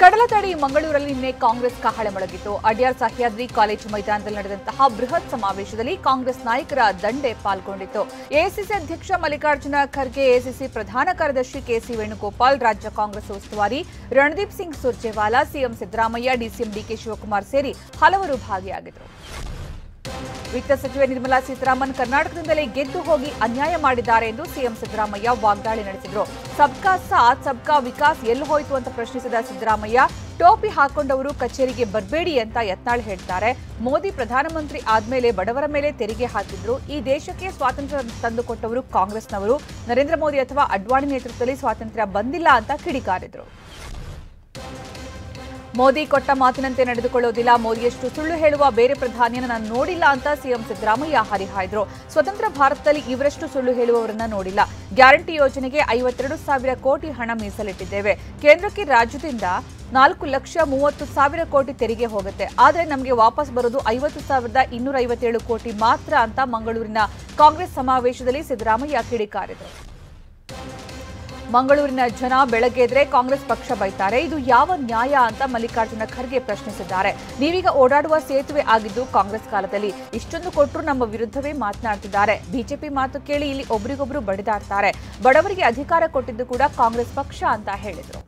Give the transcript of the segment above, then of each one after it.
ಕಡಲತಡಿ ಮಂಗಳೂರಲ್ಲಿ ನಿನ್ನೆ ಕಾಂಗ್ರೆಸ್ ಕಹಳೆ ಮೊಳಗಿತು. ಅಡ್ಯಾರ್ ಸಹ್ಯಾದ್ರಿ ಕಾಲೇಜು ಮೈದಾನದಲ್ಲಿ ನಡೆದಂತಹ ಬೃಹತ್ ಸಮಾವೇಶದಲ್ಲಿ ಕಾಂಗ್ರೆಸ್ ನಾಯಕರ ದಂಡೆ ಪಾಲ್ಗೊಂಡಿತ್ತು. ಎಐಸಿಸಿ ಅಧ್ಯಕ್ಷ ಮಲ್ಲಿಕಾರ್ಜುನ ಖರ್ಗೆ, ಎಐಸಿಸಿ ಪ್ರಧಾನ ಕಾರ್ಯದರ್ಶಿ ಕೆಸಿ ವೇಣುಗೋಪಾಲ್, ರಾಜ್ಯ ಕಾಂಗ್ರೆಸ್ ಉಸ್ತುವಾರಿ Randeep Singh Surjewala, CM Siddaramaiah, DCM DK Shivakumar ಸೇರಿ ಹಲವರು ಭಾಗಿಯಾಗಿದ್ದರು. ವಿತ್ತ ಸಚಿವೆ ನಿರ್ಮಲಾ ಸೀತಾರಾಮನ್ ಕರ್ನಾಟಕದಿಂದಲೇ ಗೆದ್ದು ಹೋಗಿ ಅನ್ಯಾಯ ಮಾಡಿದ್ದಾರೆ ಎಂದು ಸಿಎಂ ಸಿದ್ದರಾಮಯ್ಯ ವಾಗ್ದಾಳಿ ನಡೆಸಿದರು. ಸಬ್ಕಾ ಸಾಥ್ ಸಬ್ಕಾ ವಿಕಾಸ್ ಎಲ್ಲಿ ಹೋಯಿತು ಅಂತ ಪ್ರಶ್ನಿಸಿದ ಸಿದ್ದರಾಮಯ್ಯ, ಟೋಪಿ ಹಾಕೊಂಡವರು ಕಚೇರಿಗೆ ಬರಬೇಡಿ ಅಂತ ಯತ್ನಾಳ್ ಹೇಳ್ತಾರೆ. ಮೋದಿ ಪ್ರಧಾನಮಂತ್ರಿ ಆದ್ಮೇಲೆ ಬಡವರ ಮೇಲೆ ತೆರಿಗೆ ಹಾಕಿದ್ರು. ಈ ದೇಶಕ್ಕೆ ಸ್ವಾತಂತ್ರ್ಯ ತಂದುಕೊಟ್ಟವರು ಕಾಂಗ್ರೆಸ್ನವರು. ನರೇಂದ್ರ ಮೋದಿ ಅಥವಾ ಅಡ್ವಾಣಿ ನೇತೃತ್ವದಲ್ಲಿ ಸ್ವಾತಂತ್ರ್ಯ ಬಂದಿಲ್ಲ ಅಂತ ಕಿಡಿಕಾರಿದ್ರು. ಮೋದಿ ಕೊಟ್ಟ ಮಾತಿನಂತೆ ನಡೆದುಕೊಳ್ಳೋದಿಲ್ಲ. ಮೋದಿಯಷ್ಟು ಸುಳ್ಳು ಹೇಳುವ ಬೇರೆ ಪ್ರಧಾನಿಯನ್ನು ನಾನು ನೋಡಿಲ್ಲ ಅಂತ ಸಿಎಂ ಸಿದ್ದರಾಮಯ್ಯ ಹರಿಹಾಯ್ದರು. ಸ್ವತಂತ್ರ ಭಾರತದಲ್ಲಿ ಇವರಷ್ಟು ಸುಳ್ಳು ಹೇಳುವವರನ್ನ ನೋಡಿಲ್ಲ. ಗ್ಯಾರಂಟಿ ಯೋಜನೆಗೆ 52,000 ಕೋಟಿ ಹಣ ಮೀಸಲಿಟ್ಟಿದ್ದೇವೆ. ಕೇಂದ್ರಕ್ಕೆ ರಾಜ್ಯದಿಂದ 4,30,000 ಕೋಟಿ ತೆರಿಗೆ ಹೋಗುತ್ತೆ. ಆದರೆ ನಮಗೆ ವಾಪಸ್ ಬರೋದು 50,257 ಕೋಟಿ ಮಾತ್ರ ಅಂತ ಮಂಗಳೂರಿನ ಕಾಂಗ್ರೆಸ್ ಸಮಾವೇಶದಲ್ಲಿ ಸಿದ್ದರಾಮಯ್ಯ ಕಿಡಿಕಾರಿದರು. ಮಂಗಳೂರಿನ ಜನ ಬೆಳಗ್ಗೆ ಎದ್ರೆ ಕಾಂಗ್ರೆಸ್ ಪಕ್ಷ ಬೈತಾರೆ. ಇದು ಯಾವ ನ್ಯಾಯ ಅಂತ ಮಲ್ಲಿಕಾರ್ಜುನ ಖರ್ಗೆ ಪ್ರಶ್ನಿಸಿದ್ದಾರೆ. ನೀವೀಗ ಓಡಾಡುವ ಸೇತುವೆ ಆಗಿದ್ದು ಕಾಂಗ್ರೆಸ್ ಕಾಲದಲ್ಲಿ. ಇಷ್ಟೊಂದು ಕೊಟ್ಟರು ನಮ್ಮ ವಿರುದ್ಧವೇ ಮಾತನಾಡ್ತಿದ್ದಾರೆ. ಬಿಜೆಪಿ ಮಾತು ಕೇಳಿ ಇಲ್ಲಿ ಒಬ್ರಿಗೊಬ್ರು ಬಡಿದಾಡ್ತಾರೆ. ಬಡವರಿಗೆ ಅಧಿಕಾರ ಕೊಟ್ಟಿದ್ದು ಕೂಡ ಕಾಂಗ್ರೆಸ್ ಪಕ್ಷ ಅಂತ ಹೇಳಿದರು.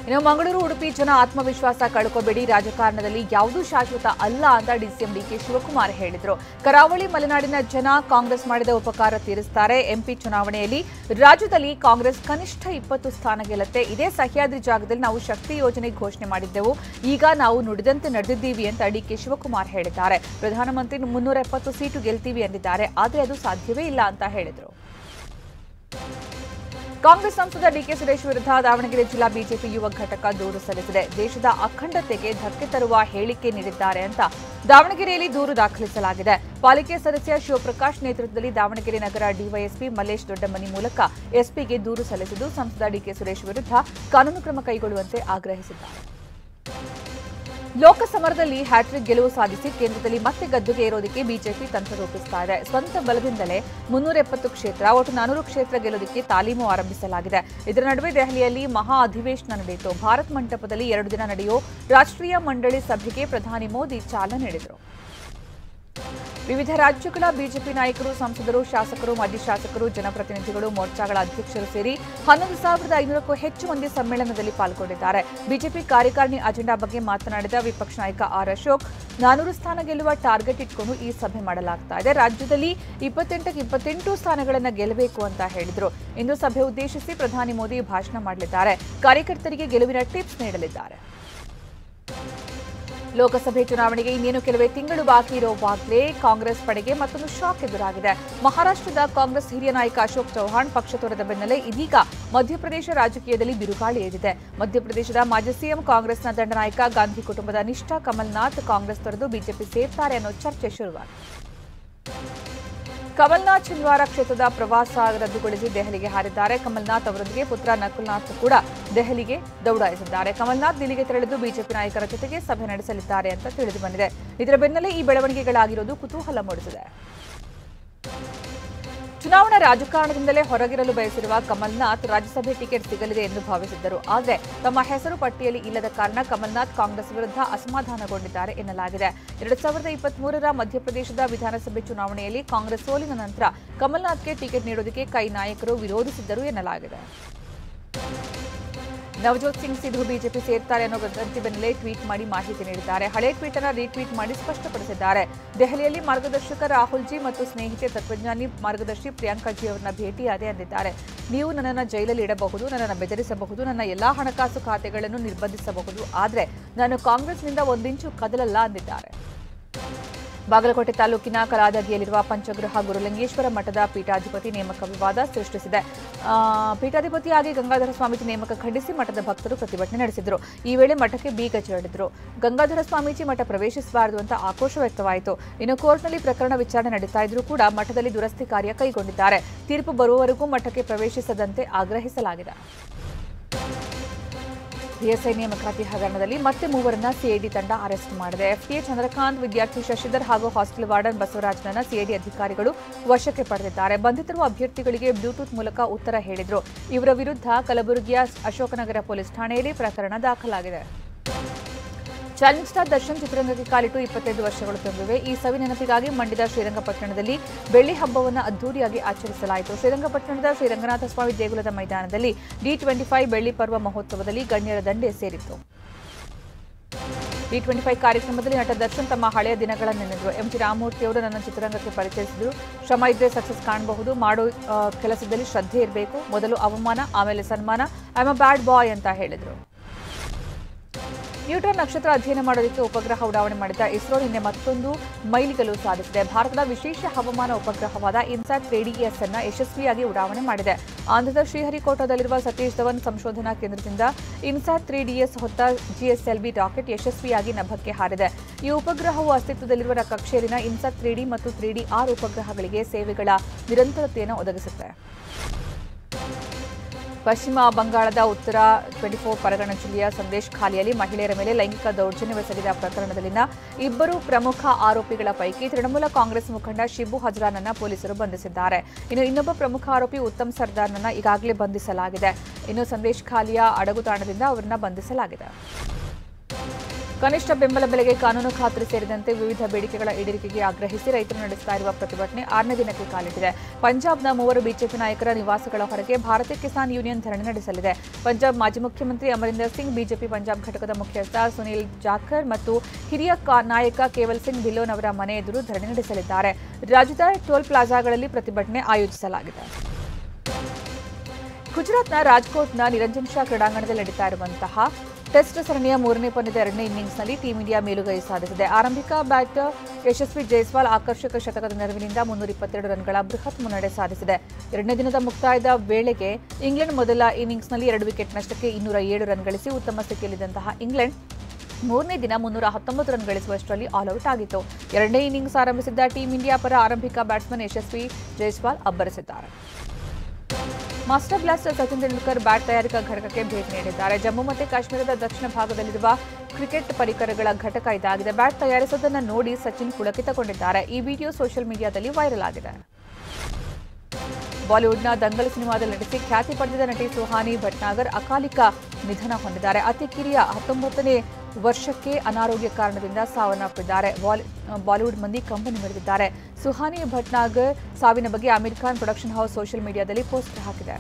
ಇನ್ನು ಮಂಗಳೂರು ಉಡುಪಿ ಜನ ಆತ್ಮವಿಶ್ವಾಸ ಕಳ್ಕೋಬೇಡಿ. ರಾಜಕಾರಣದಲ್ಲಿ ಯಾವುದೂ ಶಾಶ್ವತ ಅಲ್ಲ ಅಂತ ಡಿಸಿಎಂ ಡಿಕೆ ಶಿವಕುಮಾರ್ ಹೇಳಿದರು. ಕರಾವಳಿ ಮಲೆನಾಡಿನ ಜನ ಕಾಂಗ್ರೆಸ್ ಮಾಡಿದ ಉಪಕಾರ ತೀರಿಸುತ್ತಾರೆ. ಎಂಪಿ ಚುನಾವಣೆಯಲ್ಲಿ ರಾಜ್ಯದಲ್ಲಿ ಕಾಂಗ್ರೆಸ್ ಕನಿಷ್ಠ 20 ಸ್ಥಾನ ಗೆಲ್ಲುತ್ತೆ. ಇದೇ ಸಹ್ಯಾದ್ರಿ ಜಾಗದಲ್ಲಿ ನಾವು ಶಕ್ತಿ ಯೋಜನೆ ಘೋಷಣೆ ಮಾಡಿದ್ದೆವು. ಈಗ ನಾವು ನುಡಿದಂತೆ ನಡೆದಿದ್ದೀವಿ ಅಂತ ಡಿಕೆ ಶಿವಕುಮಾರ್ ಹೇಳಿದ್ದಾರೆ. ಪ್ರಧಾನಮಂತ್ರಿ 370 ಸೀಟು ಗೆಲ್ತೀವಿ ಎಂದಿದ್ದಾರೆ. ಆದರೆ ಅದು ಸಾಧ್ಯವೇ ಇಲ್ಲ ಅಂತ ಹೇಳಿದರು. ಕಾಂಗ್ರೆಸ್ ಸಂಸದ ಡಿಕೆ ಸುರೇಶ್ ವಿರುದ್ಧ ದಾವಣಗೆರೆ ಜಿಲ್ಲಾ ಬಿಜೆಪಿ ಯುವ ಘಟಕ ದೂರು ಸಲ್ಲಿಸಿದೆ. ದೇಶದ ಅಖಂಡತೆಗೆ ಧಕ್ಕೆ ತರುವ ಹೇಳಿಕೆ ನೀಡಿದ್ದಾರೆ ಅಂತ ದಾವಣಗೆರೆಯಲ್ಲಿ ದೂರು ದಾಖಲಿಸಲಾಗಿದೆ. ಪಾಲಿಕೆ ಸದಸ್ಯ ಶಿವಪ್ರಕಾಶ್ ನೇತೃತ್ವದಲ್ಲಿ ದಾವಣಗೆರೆ ನಗರ ಡಿವೈಎಸ್ಪಿ ಮಲ್ಲೇಶ್ ದೊಡ್ಡಮನಿ ಮೂಲಕ ಎಸ್ಪಿಗೆ ದೂರು ಸಲ್ಲಿಸಿದ್ದು ಸಂಸದ ಡಿಕೆ ಸುರೇಶ್ ವಿರುದ್ಧ ಕಾನೂನು ಕ್ರಮ ಕೈಗೊಳ್ಳುವಂತೆ ಆಗ್ರಹಿಸಿದ್ದಾರೆ. ಲೋಕಸಮರದಲ್ಲಿ ಹ್ಯಾಟ್ರಿಕ್ ಗೆಲುವು ಸಾಧಿಸಿ ಕೇಂದ್ರದಲ್ಲಿ ಮತ್ತೆ ಗದ್ದುಗೆ ಏರೋದಕ್ಕೆ ಬಿಜೆಪಿ ತಂತ್ರ ರೂಪಿಸ್ತಾ ಇದೆ. ಸ್ವಂತ ಬಲದಿಂದಲೇ 370 ಕ್ಷೇತ್ರ, ಒಟ್ಟು 400 ಕ್ಷೇತ್ರ ಗೆಲ್ಲೋದಕ್ಕೆ ತಾಲೀಮು ಆರಂಭಿಸಲಾಗಿದೆ. ಇದರ ನಡುವೆ ದೆಹಲಿಯಲ್ಲಿ ಮಹಾ ಅಧಿವೇಶನ ನಡೆಯಿತು. ಭಾರತ್ ಮಂಟಪದಲ್ಲಿ 2 ದಿನ ನಡೆಯೋ ರಾಷ್ಟ್ರೀಯ ಮಂಡಳಿ ಸಭೆಗೆ ಪ್ರಧಾನಿ ಮೋದಿ ಚಾಲನೆ ನೀಡಿದರು. ವಿವಿಧ ರಾಜ್ಯಗಳ ಬಿಜೆಪಿ ನಾಯಕರು, ಸಂಸದರು, ಶಾಸಕರು, ಮಾಜಿ ಶಾಸಕರು, ಜನಪ್ರತಿನಿಧಿಗಳು, ಮೋರ್ಚಾಗಳ ಅಧ್ಯಕ್ಷರು ಸೇರಿ 11,500ಕ್ಕೂ ಹೆಚ್ಚು ಮಂದಿ ಸಮ್ಮೇಳನದಲ್ಲಿ ಪಾಲ್ಗೊಂಡಿದ್ದಾರೆ. ಬಿಜೆಪಿ ಕಾರ್ಯಕಾರಿಣಿ ಅಜೆಂಡಾ ಬಗ್ಗೆ ಮಾತನಾಡಿದ ವಿಪಕ್ಷ ನಾಯಕ ಆರ್ ಅಶೋಕ್, 400 ಸ್ಥಾನ ಗೆಲ್ಲುವ ಟಾರ್ಗೆಟ್ ಇಟ್ಕೊಂಡು ಈ ಸಭೆ ಮಾಡಲಾಗ್ತಾ ಇದೆ. ರಾಜ್ಯದಲ್ಲಿ 28ಕ್ಕೆ 28 ಸ್ಥಾನಗಳನ್ನು ಗೆಲ್ಲಬೇಕು ಅಂತ ಹೇಳಿದರು. ಇಂದು ಸಭೆ ಉದ್ದೇಶಿಸಿ ಪ್ರಧಾನಿ ಮೋದಿ ಭಾಷಣ ಮಾಡಲಿದ್ದಾರೆ. ಕಾರ್ಯಕರ್ತರಿಗೆ ಗೆಲುವಿನ ಟಿಪ್ಸ್ ನೀಡಲಿದ್ದಾರೆ. ಲೋಕಸಭೆ ಚುನಾವಣೆಗೆ ಇನ್ನೇನು ಕೆಲವೇ ತಿಂಗಳು ಬಾಕಿ ಇರುವಾಗಲೇ ಕಾಂಗ್ರೆಸ್ ಪಡೆಗೆ ಮತ್ತೊಂದು ಶಾಕ್ ಎದುರಾಗಿದೆ. ಮಹಾರಾಷ್ಟ್ರದ ಕಾಂಗ್ರೆಸ್ ಹಿರಿಯ ನಾಯಕ ಅಶೋಕ್ ಚೌಹಾಣ್ ಪಕ್ಷ ತೊರೆದ ಬೆನ್ನಲ್ಲೇ ಇದೀಗ ಮಧ್ಯಪ್ರದೇಶ ರಾಜಕೀಯದಲ್ಲಿ ಬಿರುಗಾಳಿ ಎದ್ದಿದೆ. ಮಧ್ಯಪ್ರದೇಶದ ಮಾಜಿ ಸಿಎಂ, ಕಾಂಗ್ರೆಸ್ನ ದಂಡನಾಯಕ, ಗಾಂಧಿ ಕುಟುಂಬದ ನಿಷ್ಠ ಕಮಲ್ನಾಥ್ ಕಾಂಗ್ರೆಸ್ ತೊರೆದು ಬಿಜೆಪಿ ಸೇರ್ತಾರೆ ಅನ್ನೋ ಚರ್ಚೆ ಶುರುವಾಗಿದೆ. ಕಮಲ್ನಾಥ್ ಚಿಂದ್ವಾರ ಕ್ಷೇತ್ರದ ಪ್ರವಾಸ ರದ್ದುಗೊಳಿಸಿ ದೆಹಲಿಗೆ ಹಾರಿದ್ದಾರೆ. ಕಮಲ್ನಾಥ್ ಅವರೊಂದಿಗೆ ಪುತ್ರ ನಕುಲ್ನಾಥ್ ಕೂಡ ದೆಹಲಿಗೆ ದೌಡಾಯಿಸಿದ್ದಾರೆ. ಕಮಲ್ನಾಥ್ ದಿಲ್ಲಿಗೆ ತೆರಳಿದ್ದು ಬಿಜೆಪಿ ನಾಯಕರ ಜೊತೆಗೆ ಸಭೆ ನಡೆಸಲಿದ್ದಾರೆ ಅಂತ ತಿಳಿದು ಬಂದಿದೆ. ಇದರ ಬೆನ್ನಲ್ಲೇ ಈ ಬೆಳವಣಿಗೆಗಳಾಗಿರೋದು ಕುತೂಹಲ ಮೂಡಿಸಿದೆ. ಚುನಾವಣಾ ರಾಜಕಾರಣದಿಂದಲೇ ಹೊರಗಿರಲು ಬಯಸಿರುವ ಕಮಲ್ನಾಥ್ ರಾಜ್ಯಸಭೆ ಟಿಕೆಟ್ ಸಿಗಲಿದೆ ಎಂದು ಭಾವಿಸಿದ್ದರು. ಆದರೆ ತಮ್ಮ ಹೆಸರು ಪಟ್ಟಿಯಲ್ಲಿ ಇಲ್ಲದ ಕಾರಣ ಕಮಲ್ನಾಥ್ ಕಾಂಗ್ರೆಸ್ ವಿರುದ್ಧ ಅಸಮಾಧಾನಗೊಂಡಿದ್ದಾರೆ ಎನ್ನಲಾಗಿದೆ. 2023ರ ಮಧ್ಯಪ್ರದೇಶದ ವಿಧಾನಸಭೆ ಚುನಾವಣೆಯಲ್ಲಿ ಕಾಂಗ್ರೆಸ್ ಸೋಲಿನ ನಂತರ ಕಮಲ್ನಾಥ್ಗೆ ಟಿಕೆಟ್ ನೀಡುವುದಕ್ಕೆ ಕೈ ನಾಯಕರು ವಿರೋಧಿಸಿದ್ದರು ಎನ್ನಲಾಗಿದೆ. ನವಜೋತ್ ಸಿಂಗ್ ಸಿಧು ಬಿಜೆಪಿ ಸೇರ್ತಾರೆ ಅನ್ನೋ ವದಂತಿ ಬೆನ್ನಲ್ಲೇ ಟ್ವೀಟ್ ಮಾಡಿ ಮಾಹಿತಿ ನೀಡಿದ್ದಾರೆ. ಹಳೆ ಟ್ವೀಟ್ ಅನ್ನು ರೀಟ್ವೀಟ್ ಮಾಡಿ ಸ್ಪಷ್ಟಪಡಿಸಿದ್ದಾರೆ. ದೆಹಲಿಯಲ್ಲಿ ಮಾರ್ಗದರ್ಶಕ ರಾಹುಲ್ ಜಿ ಮತ್ತು ಸ್ನೇಹಿತೆ ತತ್ವಜ್ಞಾನಿ ಮಾರ್ಗದರ್ಶಿ ಪ್ರಿಯಾಂಕಾ ಜಿ ಅವರನ್ನ ಭೇಟಿಯಾದೆ ಅಂದಿದ್ದಾರೆ. ನೀವು ನನ್ನನ್ನು ಜೈಲಲ್ಲಿ ಇಡಬಹುದು, ನನ್ನನ್ನು ಬೆದರಿಸಬಹುದು, ನನ್ನ ಎಲ್ಲಾ ಹಣಕಾಸು ಖಾತೆಗಳನ್ನು ನಿರ್ಬಂಧಿಸಬಹುದು, ಆದರೆ ನಾನು ಕಾಂಗ್ರೆಸ್ನಿಂದ 1 ಇಂಚು ಕದಲಲ್ಲ ಅಂದಿದ್ದಾರೆ. ಬಾಗಲಕೋಟೆ ತಾಲೂಕಿನ ಕಲಾದಗಿಯಲ್ಲಿರುವ ಪಂಚಗೃಹ ಗುರುಲಿಂಗೇಶ್ವರ ಮಠದ ಪೀಠಾಧಿಪತಿ ನೇಮಕ ವಿವಾದ ಸೃಷ್ಟಿಸಿದೆ. ಪೀಠಾಧಿಪತಿಯಾಗಿ ಗಂಗಾಧರ ಸ್ವಾಮೀಜಿ ನೇಮಕ ಖಂಡಿಸಿ ಮಠದ ಭಕ್ತರು ಪ್ರತಿಭಟನೆ ನಡೆಸಿದರು. ಈ ವೇಳೆ ಮಠಕ್ಕೆ ಬೀಗ ಜಡಿದರು. ಗಂಗಾಧರ ಸ್ವಾಮೀಜಿ ಮಠ ಪ್ರವೇಶಿಸಬಾರದು ಅಂತ ಆಕ್ರೋಶ ವ್ಯಕ್ತವಾಯಿತು. ಇನ್ನು ಕೋರ್ಟ್ನಲ್ಲಿ ಪ್ರಕರಣ ವಿಚಾರಣೆ ನಡೀತಾ ಇದ್ರೂ ಕೂಡ ಮಠದಲ್ಲಿ ದುರಸ್ತಿ ಕಾರ್ಯ ಕೈಗೊಂಡಿದ್ದಾರೆ. ತೀರ್ಪು ಬರುವವರೆಗೂ ಮಠಕ್ಕೆ ಪ್ರವೇಶಿಸದಂತೆ ಆಗ್ರಹಿಸಲಾಗಿದೆ. ಬಿಎಸ್ಐ ನೇಮಕಾತಿ ಹಗರಣದಲ್ಲಿ ಮತ್ತೆ ಮೂವರನ್ನ ಸಿಐಡಿ ತಂಡ ಅರೆಸ್ಟ್ ಮಾಡಿದೆ. ಎಫ್ಟಿಎ ಚಂದ್ರಕಾಂತ್, ವಿದ್ಯಾರ್ಥಿ ಶಶಿಧರ್ ಹಾಗೂ ಹಾಸ್ಟೆಲ್ ವಾರ್ಡನ್ ಬಸವರಾಜ್ನನ್ನ ಸಿಐಡಿ ಅಧಿಕಾರಿಗಳು ವಶಕ್ಕೆ ಪಡೆದಿದ್ದಾರೆ. ಬಂಧಿತರು ಅಭ್ಯರ್ಥಿಗಳಿಗೆ ಬ್ಲೂಟೂತ್ ಮೂಲಕ ಉತ್ತರ ಹೇಳಿದ್ರು. ಇವರ ವಿರುದ್ಧ ಕಲಬುರಗಿಯ ಅಶೋಕನಗರ ಪೊಲೀಸ್ ಠಾಣೆಯಲ್ಲಿ ಪ್ರಕರಣ ದಾಖಲಾಗಿದೆ. ಚಾಲೆಂಜ್ ಸ್ಟಾರ್ ದರ್ಶನ್ ಚಿತ್ರರಂಗಕ್ಕೆ ಕಾಲಿಟ್ಟು 25 ವರ್ಷಗಳು ತುಂಬಿವೆ. ಈ ಸವಿ ನೆನಪಿಗಾಗಿ ಮಂಡ್ಯದ ಶ್ರೀರಂಗಪಟ್ಟಣದಲ್ಲಿ ಬೆಳ್ಳಿ ಹಬ್ಬವನ್ನು ಅದ್ದೂರಿಯಾಗಿ ಆಚರಿಸಲಾಯಿತು. ಶ್ರೀರಂಗಪಟ್ಟಣದ ಶ್ರೀರಂಗನಾಥ ಸ್ವಾಮಿ ದೇಗುಲದ ಮೈದಾನದಲ್ಲಿ ಡಿ25 ಬೆಳ್ಳಿ ಪರ್ವ ಮಹೋತ್ಸವದಲ್ಲಿ ಗಣ್ಯರ ದಂಡೆ ಸೇರಿತ್ತು. ಡಿ25 ಕಾರ್ಯಕ್ರಮದಲ್ಲಿ ನಟ ದರ್ಶನ್ ತಮ್ಮ ಹಳೆಯ ದಿನಗಳನ್ನು ನೆನೆದರು. ಎಂಜಿ ರಾಮಮೂರ್ತಿ ಅವರು ನನ್ನ ಚಿತ್ರರಂಗಕ್ಕೆ ಪರಿಚಯಿಸಿದರು. ಶ್ರಮ ಇದ್ರೆ ಸಕ್ಸಸ್ ಕಾಣಬಹುದು, ಮಾಡೋ ಕೆಲಸದಲ್ಲಿ ಶ್ರದ್ಧೆ ಇರಬೇಕು, ಮೊದಲು ಅವಮಾನ ಆಮೇಲೆ ಸನ್ಮಾನ, ಐ ಆಮ್ ಅ ಬ್ಯಾಡ್ ಬಾಯ್ ಅಂತ ಹೇಳಿದರು. ನ್ಯೂಟ್ರಾನ್ ನಕ್ಷತ್ರ ಅಧ್ಯಯನ ಮಾಡೋದಕ್ಕೆ ಉಪಗ್ರಹ ಉಡಾವಣೆ ಮಾಡಿದ ಇಸ್ರೋ ನಿನ್ನೆ ಮತ್ತೊಂದು ಮೈಲಿಗಲ್ಲು ಸಾಧಿಸಿದೆ. ಭಾರತದ ವಿಶೇಷ ಹವಾಮಾನ ಉಪಗ್ರಹವಾದ ಇನ್ಸ್ಯಾಟ್ 3DS ಅನ್ನು ಯಶಸ್ವಿಯಾಗಿ ಉಡಾವಣೆ ಮಾಡಿದೆ. ಆಂಧ್ರದ ಶ್ರೀಹರಿಕೋಟಾದಲ್ಲಿರುವ ಸತೀಶ್ ಧವನ್ ಸಂಶೋಧನಾ ಕೇಂದ್ರದಿಂದ ಇನ್ಸ್ಯಾಟ್ 3DS ಹೊತ್ತ GSLV ರಾಕೆಟ್ ಯಶಸ್ವಿಯಾಗಿ ನಭಕ್ಕೆ ಹಾರಿದೆ. ಈ ಉಪಗ್ರಹವು ಅಸ್ತಿತ್ವದಲ್ಲಿರುವ ಕಕ್ಷೆಯಲ್ಲಿನ ಇನ್ಸ್ಯಾಟ್ 3D ಮತ್ತು 3DR ಉಪಗ್ರಹಗಳಿಗೆ ಸೇವೆಗಳ ನಿರಂತರತೆಯನ್ನು ಒದಗಿಸುತ್ತೆ. ಪಶ್ಚಿಮ ಬಂಗಾಳದ ಉತ್ತರ 24 ಪರಗಣ ಜಿಲ್ಲೆಯ ಸಂದೇಶ್ ಖಾಲಿಯಲ್ಲಿ ಮಹಿಳೆಯರ ಮೇಲೆ ಲೈಂಗಿಕ ದೌರ್ಜನ್ಯವೆಸಗಿದ ಪ್ರಕರಣದಲ್ಲಿನ ಇಬ್ಬರು ಪ್ರಮುಖ ಆರೋಪಿಗಳ ಪೈಕಿ ತೃಣಮೂಲ ಕಾಂಗ್ರೆಸ್ ಮುಖಂಡ ಶಿಬು ಹಜರಾನನ್ನ ಪೊಲೀಸರು ಬಂಧಿಸಿದ್ದಾರೆ. ಇನ್ನು ಇನ್ನೊಬ್ಬ ಪ್ರಮುಖ ಆರೋಪಿ ಉತ್ತಮ್ ಸರ್ದಾರ್ನನ್ನ ಈಗಾಗಲೇ ಬಂಧಿಸಲಾಗಿದೆ. ಇನ್ನು ಸಂದೇಶ್ ಖಾಲಿಯ ಅಡಗುತಾಣದಿಂದ ಅವರನ್ನ ಬಂಧಿಸಲಾಗಿದೆ. ಕನಿಷ್ಠ ಬೆಂಬಲ ಬೆಲೆಗೆ ಕಾನೂನು ಖಾತ್ರಿ ಸೇರಿದಂತೆ ವಿವಿಧ ಬೇಡಿಕೆಗಳ ಈಡೇರಿಕೆಗೆ ಆಗ್ರಹಿಸಿ ರೈತರು ನಡೆಸುತ್ತಾ ಇರುವ ಪ್ರತಿಭಟನೆ 6ನೇ ದಿನಕ್ಕೆ ಕಾಲಿಟ್ಟಿದೆ. ಪಂಜಾಬ್ನ 3 ಬಿಜೆಪಿ ನಾಯಕರ ನಿವಾಸಗಳ ಹೊರಗೆ ಭಾರತೀಯ ಕಿಸಾನ್ ಯೂನಿಯನ್ ಧರಣಿ ನಡೆಸಲಿದೆ. ಪಂಜಾಬ್ ಮಾಜಿ ಮುಖ್ಯಮಂತ್ರಿ ಅಮರಿಂದರ್ ಸಿಂಗ್, ಬಿಜೆಪಿ ಪಂಜಾಬ್ ಘಟಕದ ಮುಖ್ಯಸ್ಥ ಸುನೀಲ್ ಜಾಖರ್ ಮತ್ತು ಹಿರಿಯ ನಾಯಕ ಕೇವಲ್ ಸಿಂಗ್ ಧಿಲ್ಲೋನ್ ಅವರ ಮನೆ ಎದುರು ಧರಣಿ ನಡೆಸಲಿದ್ದಾರೆ. ರಾಜ್ಯದ ಟೋಲ್ ಪ್ಲಾಜಾಗಳಲ್ಲಿ ಪ್ರತಿಭಟನೆ ಆಯೋಜಿಸಲಾಗಿದೆ. ಗುಜರಾತ್ನ ರಾಜ್ಕೋಟ್ನ ನಿರಂಜನ್ ಶಾ ಕ್ರೀಡಾಂಗಣದಲ್ಲಿ ನಡೀತಾ ಇರುವಂತಹ ಟೆಸ್ಟ್ ಸರಣಿಯ 3ನೇ ಪಂದ್ಯದ 2ನೇ ಇನ್ನಿಂಗ್ಸ್ನಲ್ಲಿ ಟೀಂ ಇಂಡಿಯಾ ಮೇಲುಗೈ ಸಾಧಿಸಿದೆ. ಆರಂಭಿಕ ಬ್ಯಾಟರ್ ಯಶಸ್ವಿ ಜೈಸ್ವಾಲ್ ಆಕರ್ಷಕ ಶತಕದ ನೆರವಿನಿಂದ 322 ರನ್ಗಳ ಬೃಹತ್ ಮುನ್ನಡೆ ಸಾಧಿಸಿದೆ. 2ನೇ ದಿನದ ಮುಕ್ತಾಯದ ವೇಳೆಗೆ ಇಂಗ್ಲೆಂಡ್ ಮೊದಲ ಇನ್ನಿಂಗ್ಸ್ನಲ್ಲಿ 2 ವಿಕೆಟ್ ನಷ್ಟಕ್ಕೆ 207 ರನ್ ಗಳಿಸಿ ಉತ್ತಮ ಸ್ಥಿತಿಯಲ್ಲಿದ್ದಂತಹ ಇಂಗ್ಲೆಂಡ್ 3ನೇ ದಿನ 319 ರನ್ ಗಳಿಸುವಷ್ಟರಲ್ಲಿ ಆಲ್ಔಟ್ ಆಗಿತ್ತು. 2ನೇ ಇನ್ನಿಂಗ್ಸ್ ಆರಂಭಿಸಿದ್ದ ಟೀಂ ಇಂಡಿಯಾ ಪರ ಆರಂಭಿಕ ಬ್ಯಾಟ್ಸ್ಮನ್ ಯಶಸ್ವಿ ಜೈಸ್ವಾಲ್ ಅಬ್ಬರಿಸಿದ್ದಾರೆ. Master blaster Sachin Tendulkar bat ತಯಾರಿಕಾ ಘಟಕಕ್ಕೆ ಭೇಟಿ ನೀಡಿದ್ದಾರೆ. ಜಮ್ಮು ಮತ್ತು ಕಾಶ್ಮೀರದ ದಕ್ಷಿಣ ಭಾಗದಲ್ಲಿರುವ ಕ್ರಿಕೆಟ್ ಪರಿಕರಗಳ ಘಟಕ ಇದಾಗಿದೆ. ಬ್ಯಾಟ್ ತಯಾರಿಸುವುದನ್ನು ನೋಡಿ ಸಚಿನ್ ಪುಳಕಿತಗೊಂಡಿದ್ದಾರೆ. ಈ ವಿಡಿಯೋ ಸೋಷಿಯಲ್ ಮೀಡಿಯಾದಲ್ಲಿ ವೈರಲ್ ಆಗಿದೆ. ಬಾಲಿವುಡ್ನ ದಂಗಲ್ ಸಿನಿಮಾದಲ್ಲಿ ನಟಿಸಿ ಖ್ಯಾತಿ ಪಡೆದಿದ್ದ ನಟಿ ಸುಹಾನಿ ಭಟ್ನಾಗರ್ ಅಕಾಲಿಕ ನಿಧನ ಹೊಂದಿದ್ದಾರೆ. ಅತಿ ಕಿರಿಯ 19ನೇ ವರ್ಷಕ್ಕೆ ಅನಾರೋಗ್ಯ ಕಾರಣದಿಂದ ಸಾವನ್ನಪ್ಪಿದ್ದಾರೆ. ಬಾಲಿವುಡ್ ಮಂದಿ ಕಂಬನಿ ಮಿಡಿದಿದ್ದಾರೆ. ಸುಹಾನಿ ಭಟ್ನಾಗರ್ ಸಾವಿನ ಬಗ್ಗೆ Aamir Khan production house social ಮೀಡಿಯಾದಲ್ಲಿ ಪೋಸ್ಟ್ ಹಾಕಿದೆ.